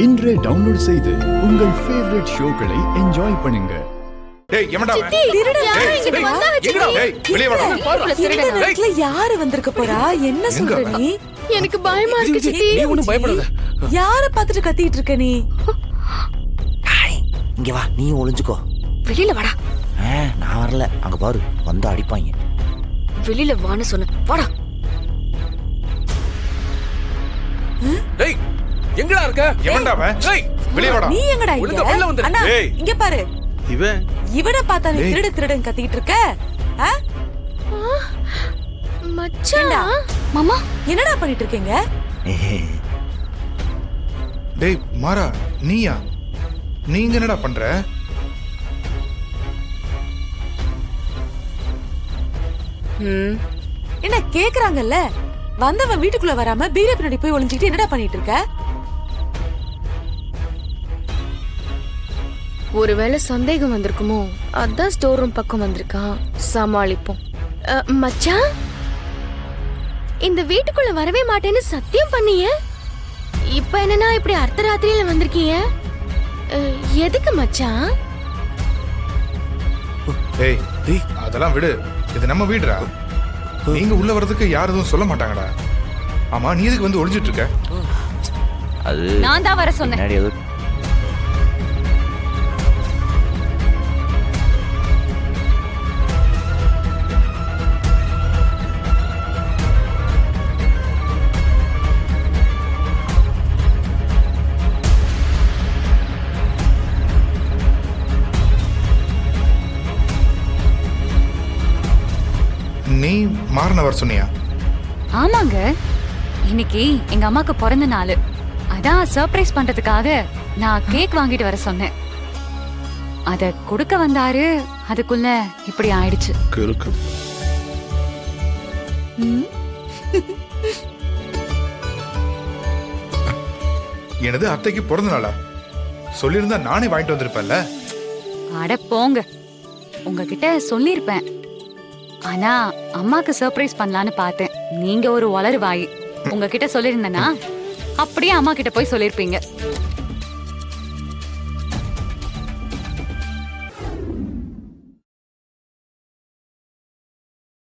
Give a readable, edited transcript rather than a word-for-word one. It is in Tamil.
இன்றே டவுன்லோட் செய்து உங்கள் ஃபேவரட் ஷோக்களை என்ஜாய் பண்ணுங்க. டேய் எவன்டா அவன்? வெளிய வாடா. யாரு வந்திருக்க போறா? என்ன சொல்ற நீ? எனக்கு பயமா இருக்கு சித்தி. நீ ஒண்ணும் பயப்படாத. யார பாத்துட்டு கத்திட்டு இருக்க நீ? இங்க வா, நீ ஒளிஞ்சுக்கோ. வெளியில வாடா. நான் வரல, அங்க பாரு வந்து அடிப்பாங்க. வெளியில வான்னு சொன்ன. வாடா. டேய் எங்கடா இருக்க? எவன்டா அவன்? டேய் வெளிய வாடா. நீ எங்கடா ஒழுங்கா வெளில இங்க? வந்துரு. அண்ணா, ஏய். இங்க பாரு. இவனை பார்த்தா நீ ஏய். திருடன் கத்திட்டு இருக்க? ஆ? மச்சான். ஏண்டா? மாமா என்னடா பண்ணிட்டு இருக்கீங்க? டேய் மாறா, நீயா? நீங்க என்னடா பண்ற? என்ன கேக்குறாங்கல்ல? வந்தவன் வீட்டுக்குள்ள வராம பீரோ பின்னாடி போய் ஒளிஞ்சிட்டு என்னடா பண்ணிட்டு இருக்க? ஒருவேளை சந்தேகம் வந்திருக்குமோ, அதான் ஸ்டோர் ரூம் பக்கம் வந்திருக்கான். சமாளிப்போம். மச்சான், இந்த வீட்டுக்குள்ள வரவே மாட்டேன்னு சத்தியம் பண்ணிய. இப்ப என்னன்னா இப்படி அர்த்தராத்திரியில வந்திருக்கீங்க? எதுக்கு மச்சான்? டேய் அதெல்லாம் விடு. இது நம்ம வீடுடா. நீங்க உள்ள வர்றதுக்கு யாரும் எதுவும் சொல்ல மாட்டாங்கடா. ஆமா, நீ எதுக்கு வந்து ஒளிஞ்சிட்டு இருக்க? அது நான் தான் வர சொன்னேன். முன்னாடி ஏதோ நீ மாறினவர் சொன்னியா? ஆமாங்க, இன்னைக்கு எங்க அம்மாக்கு பிறந்த நாள். அதான் சர்ப்ரைஸ் பண்றதுக்காக நான் கேக் வாங்கிட்டு வர சொன்னேன். அத கொடுக்க வந்தாரு, அதுக்குள்ள இப்படி ஆயிடுச்சு. எனது அத்தைக்கு பிறந்த நாளா? சொல்லியிருந்தா நானே வாங்கிட்டு வந்திருப்பேன்ல. அட போங்க, உங்ககிட்ட சொல்லிருப்பேன். ஆனா அம்மாக்கு சர்ப்ரைஸ் பண்ணலான்னு பார்த்தேன். நீங்க ஒரு வளரு வாய். உங்ககிட்ட சொல்லிருந்தேனா அப்படியே அம்மா கிட்ட போய் சொல்லிருப்பீங்க.